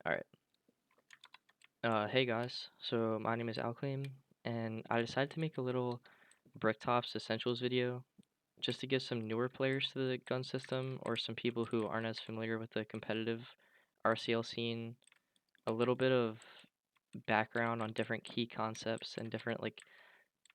Alright. Hey guys. So my name is Alclaim, and I decided to make a little Bricktops Essentials video just to give some newer players to the gun system or some people who aren't as familiar with the competitive RCL scene a little bit of background on different key concepts and different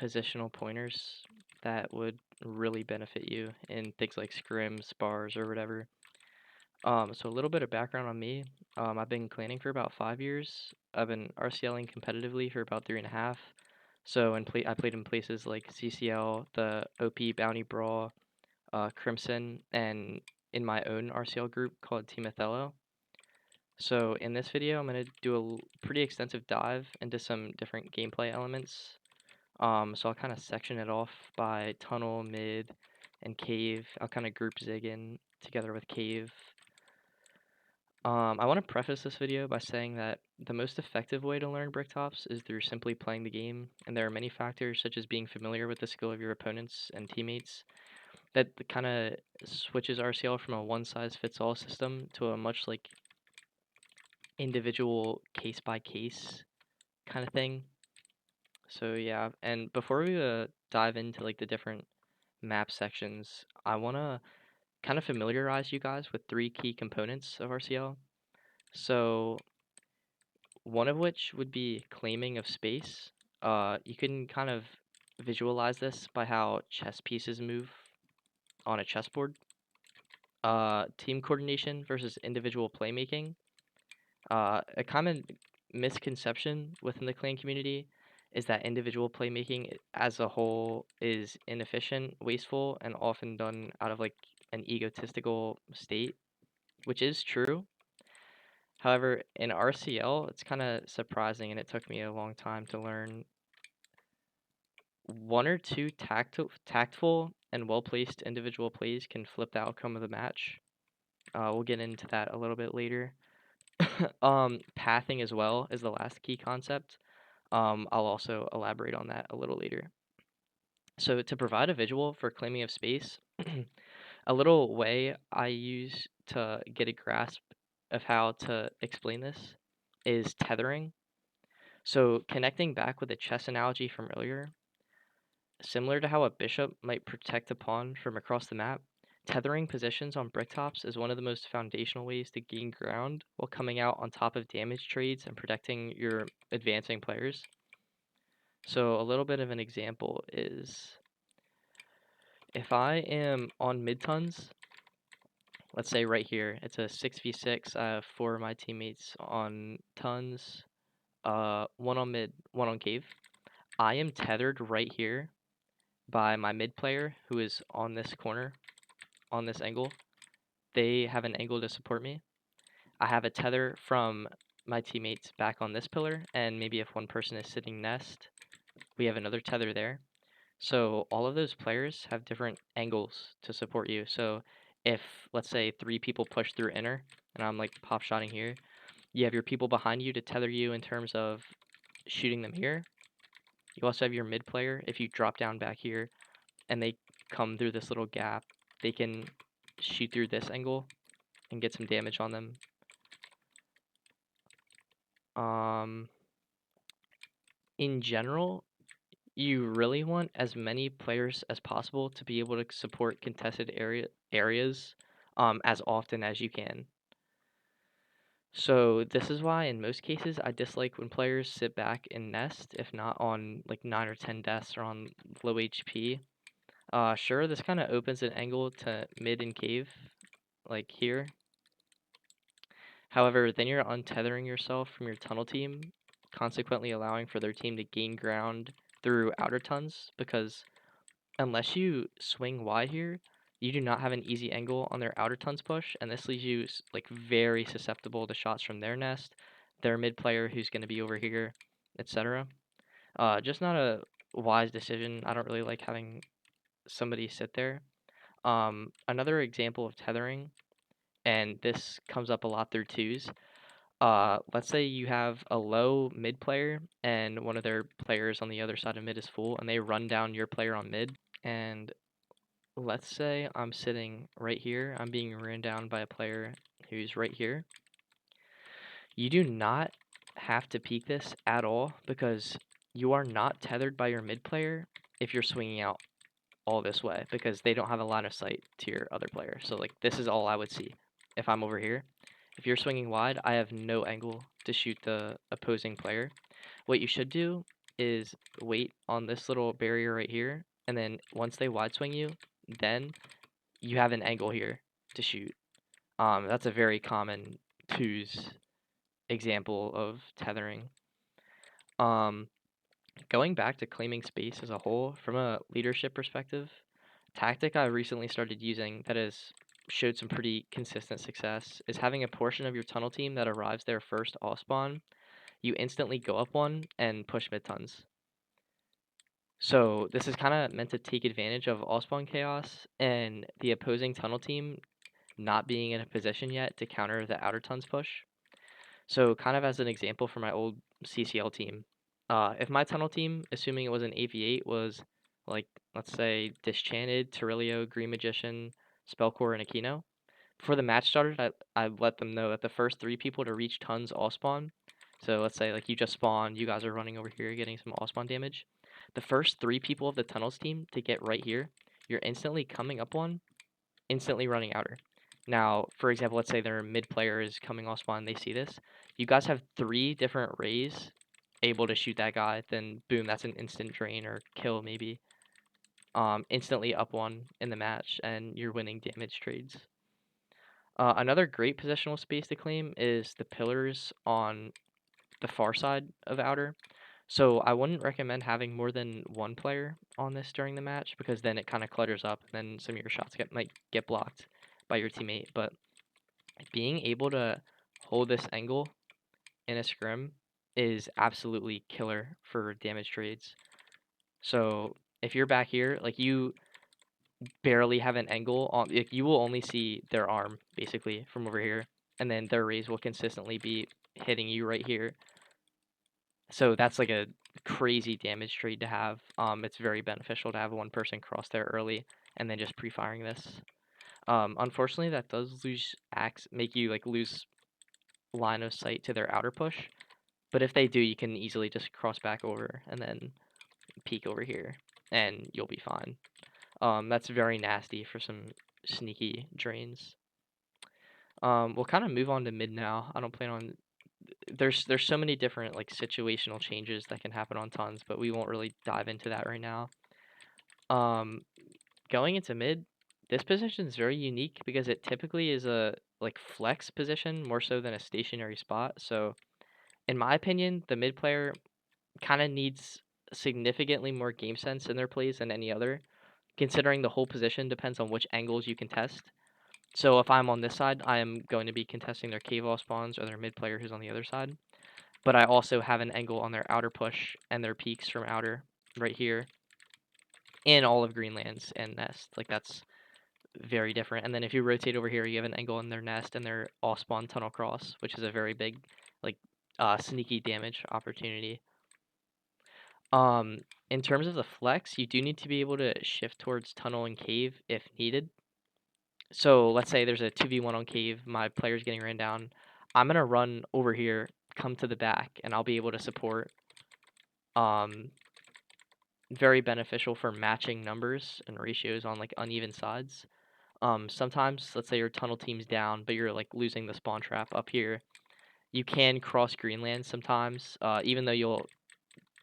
positional pointers that would really benefit you in things like scrims, bars, or whatever. So a little bit of background on me. I've been clanning for about 5 years. I've been RCLing competitively for about 3.5. So I played in places like CCL, the OP Bounty Brawl, Crimson, and in my own RCL group called Team Othello. So in this video, I'm going to do a pretty extensive dive into some different gameplay elements. So I'll kind of section it off by tunnel, mid, and cave. I'll kind of group zig in together with cave. I want to preface this video by saying that the most effective way to learn Bricktops is through simply playing the game, and there are many factors such as being familiar with the skill of your opponents and teammates that kind of switches RCL from a one-size-fits-all system to a much individual case-by-case kind of thing. So yeah, and before we dive into the different map sections, I want to kind of familiarize you guys with three key components of RCL. So one of which would be claiming of space. You can kind of visualize this by how chess pieces move on a chessboard. Team coordination versus individual playmaking. A common misconception within the clan community is that individual playmaking as a whole is inefficient, wasteful, and often done out of an egotistical state, which is true. However, in RCL, it's kind of surprising, and it took me a long time to learn. One or two tactful and well-placed individual plays can flip the outcome of the match. We'll get into that a little bit later. Pathing as well is the last key concept. I'll also elaborate on that a little later. So to provide a visual for claiming of space, a little way I use to get a grasp of how to explain this is tethering. So connecting back with the chess analogy from earlier, similar to how a bishop might protect a pawn from across the map, tethering positions on bricktops is one of the most foundational ways to gain ground while coming out on top of damage trades and protecting your advancing players. So a little bit of an example is if I am on mid tons, let's say right here, it's a 6v6. I have 4 of my teammates on tons, one on mid, one on cave. I am tethered right here by my mid player who is on this corner, on this angle. They have an angle to support me. I have a tether from my teammates back on this pillar, and maybe if one person is sitting nest, we have another tether there. So all of those players have different angles to support you. So if, let's say, 3 people push through inner, and I'm pop shotting here, you have your people behind you to tether you in terms of shooting them here. You also have your mid player. If you drop down back here and they come through this little gap, they can shoot through this angle and get some damage on them. In general, you really want as many players as possible to be able to support contested areas as often as you can. So this is why in most cases I dislike when players sit back and nest, if not on 9 or 10 deaths or on low HP. Sure, this kind of opens an angle to mid and cave, like here. However, then you're untethering yourself from your tunnel team, consequently allowing for their team to gain ground through outer tons, because unless you swing wide here, you do not have an easy angle on their outer tons push, and this leaves you very susceptible to shots from their nest, their mid player who's going to be over here, etc. Just not a wise decision. I don't really like having somebody sit there. Another example of tethering, and this comes up a lot through twos. Let's say you have a low mid player and one of their players on the other side of mid is full, and they run down your player on mid. And let's say I'm sitting right here. I'm being ran down by a player who's right here. You do not have to peek this at all because you are not tethered by your mid player if you're swinging out all this way because they don't have a line of sight to your other player. So like this is all I would see if I'm over here. If you're swinging wide, I have no angle to shoot the opposing player. What you should do is wait on this little barrier right here, and then once they wide swing you, then you have an angle here to shoot. That's a very common twos example of tethering. Um, Going back to claiming space as a whole, from a leadership perspective, tactic I recently started using that has showed some pretty consistent success is having a portion of your tunnel team that arrives there first all spawn. You instantly go up one and push mid tons. So this is kind of meant to take advantage of all spawn chaos and the opposing tunnel team not being in a position yet to counter the outer tons push. So kind of as an example for my old CCL team, if my tunnel team, assuming it was an AV8, was like, let's say, Dischanted, Terrilio, Green Magician, Spellcore, and Aquino, before the match started, I let them know that the first 3 people to reach tons all spawn. So let's say like you just spawned, you guys are running over here getting some all spawn damage. The first 3 people of the tunnels team to get right here, you're instantly coming up one, instantly running outer. Now, for example, let's say their mid player is coming all spawn, they see this. You guys have 3 different rays able to shoot that guy, then boom, that's an instant drain or kill maybe. Instantly up one in the match, and you're winning damage trades. Another great positional space to claim is the pillars on the far side of outer. So I wouldn't recommend having more than one player on this during the match because then it kind of clutters up and then some of your shots might get blocked by your teammate. But being able to hold this angle in a scrim is absolutely killer for damage trades. So if you're back here, like you barely have an angle on, like you will only see their arm basically from over here, and then their rays will consistently be hitting you right here. So that's like a crazy damage trade to have. It's very beneficial to have one person cross there early and then just pre-firing this. Unfortunately, that does make you like lose line of sight to their outer push. But if they do, you can easily just cross back over and then peek over here, and you'll be fine. That's very nasty for some sneaky drains. We'll kind of move on to mid now. I don't plan on. There's so many different like situational changes that can happen on tons, but we won't really dive into that right now. Going into mid, this position is very unique because it typically is a like flex position more so than a stationary spot. So, in my opinion, the mid player kind of needs significantly more game sense in their plays than any other, considering the whole position depends on which angles you can test. So if I'm on this side, I am going to be contesting their cave wall spawns or their mid player who's on the other side. But I also have an angle on their outer push and their peaks from outer right here in all of Greenlands and nest. Like that's very different. And then if you rotate over here, you have an angle in their nest and their all spawn tunnel cross, which is a very big like sneaky damage opportunity. In terms of the flex, you do need to be able to shift towards tunnel and cave if needed. So let's say there's a 2v1 on cave, my player's getting ran down. I'm gonna run over here, come to the back, and I'll be able to support. Very beneficial for matching numbers and ratios on like uneven sides. Sometimes, let's say your tunnel team's down, but you're like losing the spawn trap up here. You can cross Greenland sometimes, even though you'll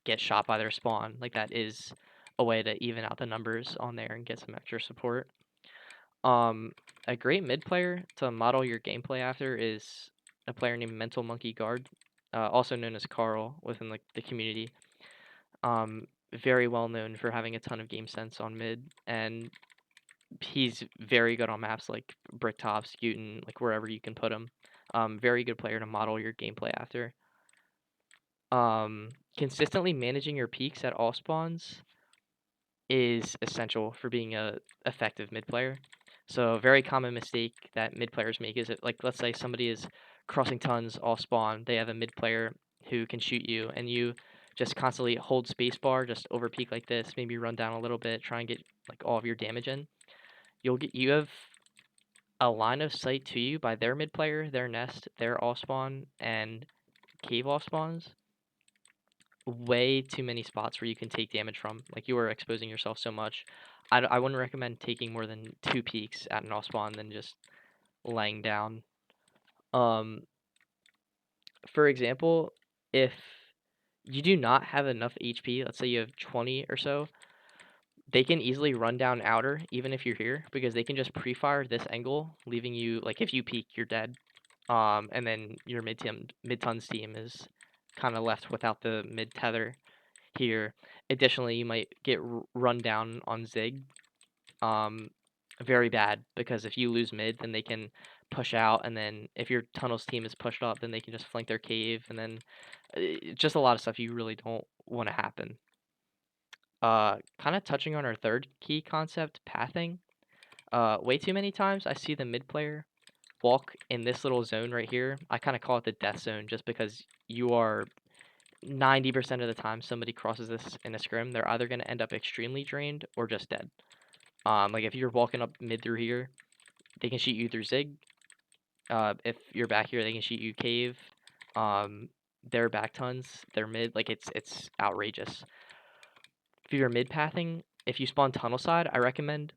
get shot by their spawn. Like that is a way to even out the numbers on there and get some extra support. A great mid player to model your gameplay after is a player named Mental Monkey Guard, also known as Carl within like the community. Very well known for having a ton of game sense on mid, and he's very good on maps like Bricktops, Guten, like wherever you can put him. Very good player to model your gameplay after. Consistently managing your peaks at all spawns is essential for being a effective mid player. So a very common mistake that mid players make is that, like, let's say somebody is crossing tons all spawn, they have a mid player who can shoot you, and you just constantly hold spacebar, just over peak like this, maybe run down a little bit, try and get like all of your damage in. You have a line of sight to you by their mid player, their nest, their off spawn, and cave off spawns. Way too many spots where you can take damage from. Like, you are exposing yourself so much. I wouldn't recommend taking more than 2 peeks at an off spawn than just laying down. For example, if you do not have enough HP, let's say you have 20 or so, they can easily run down outer, even if you're here, because they can just pre-fire this angle, leaving you, like, if you peek, you're dead. And then your mid-tons team is kind of left without the mid-tether here. Additionally, you might get run down on Zig. Very bad, because if you lose mid, then they can push out, and then if your tunnels team is pushed up, then they can just flank their cave, and then just a lot of stuff you really don't want to happen. Kind of touching on our third key concept, pathing. Way too many times I see the mid player walk in this little zone right here. I kind of call it the death zone, just because you are 90% of the time somebody crosses this in a scrim, they're either going to end up extremely drained or just dead. Like, if you're walking up mid through here, they can shoot you through Zig. If you're back here, they can shoot you cave. Their back tons, they're mid. Like, it's outrageous. If you're mid pathing, if you spawn tunnel side, I recommend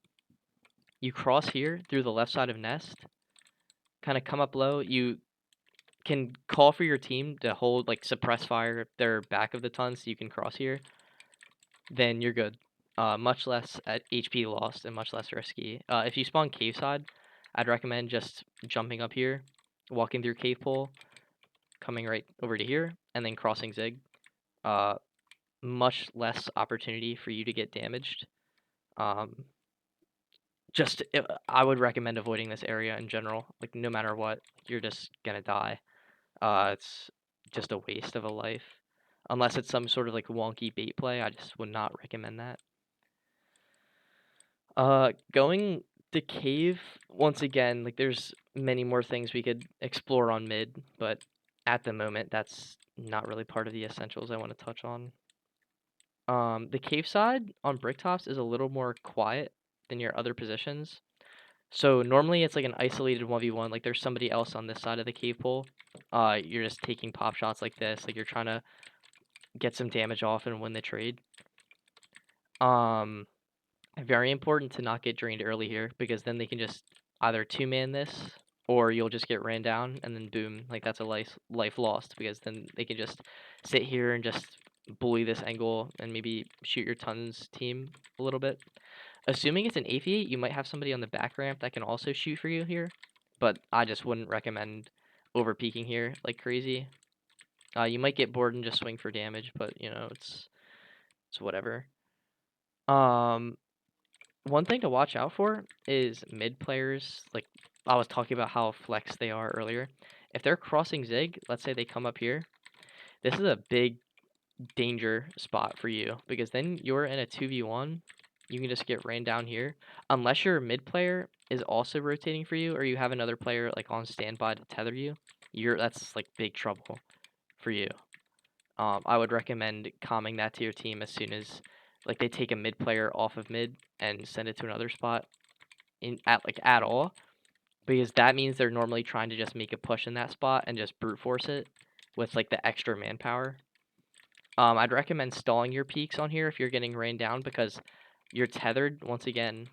you cross here through the left side of nest, kind of come up low. You can call for your team to hold, like, suppress fire their back of the ton, so you can cross here. Then you're good. Much less at HP lost and much less risky. If you spawn cave side, I'd recommend just jumping up here, walking through cave pole, coming right over to here, and then crossing Zig. Much less opportunity for you to get damaged. I would recommend avoiding this area in general. Like, no matter what, you're just gonna die. It's just a waste of a life. Unless it's some sort of, like, wonky bait play, I just would not recommend that. Going to cave, once again, like, there's many more things we could explore on mid, but at the moment, that's not really part of the essentials I want to touch on. The cave side on Bricktops is a little more quiet than your other positions. So normally it's like an isolated 1v1, like, there's somebody else on this side of the cave pole. You're just taking pop shots like this, like, you're trying to get some damage off and win the trade. Very important to not get drained early here, because then they can just either two-man this, or you'll just get ran down, and then boom, like, that's a life lost, because then they can just sit here and just bully this angle and maybe shoot your tons team a little bit. Assuming it's an aviate, you might have somebody on the back ramp that can also shoot for you here, but I just wouldn't recommend over peeking here like crazy. You might get bored and just swing for damage, but, you know, it's whatever. One thing to watch out for is mid players. Like, I was talking about how flex they are earlier. If they're crossing Zig, let's say they come up here, this is a big danger spot for you, because then you're in a 2v1. You can just get ran down here. Unless your mid player is also rotating for you, or you have another player, like, on standby to tether you, that's, like, big trouble for you. I would recommend calming that to your team as soon as, like, they take a mid player off of mid and send it to another spot at all, because that means they're normally trying to just make a push in that spot and just brute force it with, like, the extra manpower. I'd recommend stalling your peaks on here if you're getting rained down, because you're tethered once again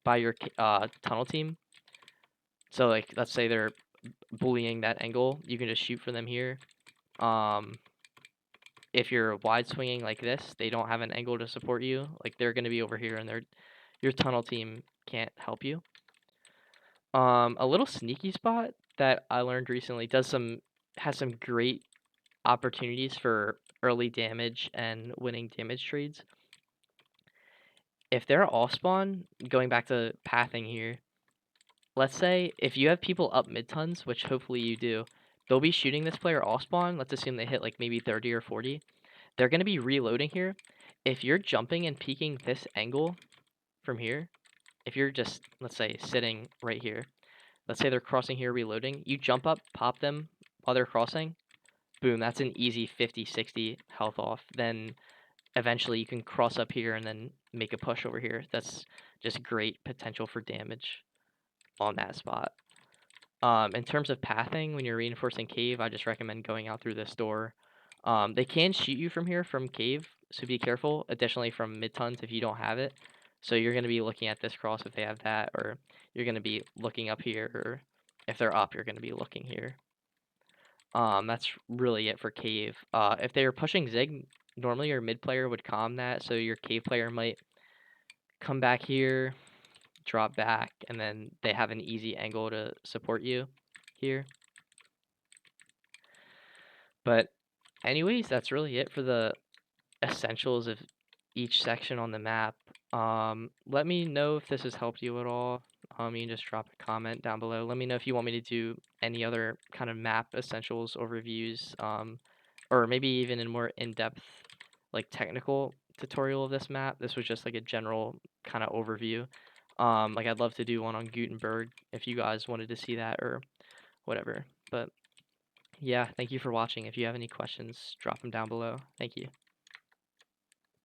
by your tunnel team. So, like, let's say they're bullying that angle, you can just shoot for them here. If you're wide swinging like this, they don't have an angle to support you. Like, they're going to be over here, and your tunnel team can't help you. A little sneaky spot that I learned recently has some great opportunities for early damage and winning damage trades. If they're off spawn, going back to pathing here, let's say if you have people up mid tons, which hopefully you do, they'll be shooting this player off spawn. Let's assume they hit, like, maybe 30 or 40. They're going to be reloading here. If you're jumping and peeking this angle from here, if you're just, let's say, sitting right here, let's say they're crossing here, reloading, you jump up, pop them while they're crossing, boom, that's an easy 50, 60 health off. Then eventually you can cross up here and then make a push over here. That's just great potential for damage. on that spot. In terms of pathing, when you're reinforcing cave, I just recommend going out through this door. They can shoot you from here from cave, so be careful. Additionally, from mid-tons if you don't have it. So you're going to be looking at this cross if they have that, or you're going to be looking up here, or if they're up, you're going to be looking here. That's really it for cave. If they're pushing zig, normally your mid player would calm that, so your cave player might come back here, drop back, and then they have an easy angle to support you here. But anyways, that's really it for the essentials of each section on the map. Let me know if this has helped you at all. You can just drop a comment down below. Let me know if you want me to do any other kind of map essentials overviews, or maybe even a more in-depth, like technical tutorial of this map. This was just like a general kind of overview. Like I'd love to do one on Gutenberg if you guys wanted to see that or whatever. But yeah, thank you for watching. If you have any questions, drop them down below. Thank you.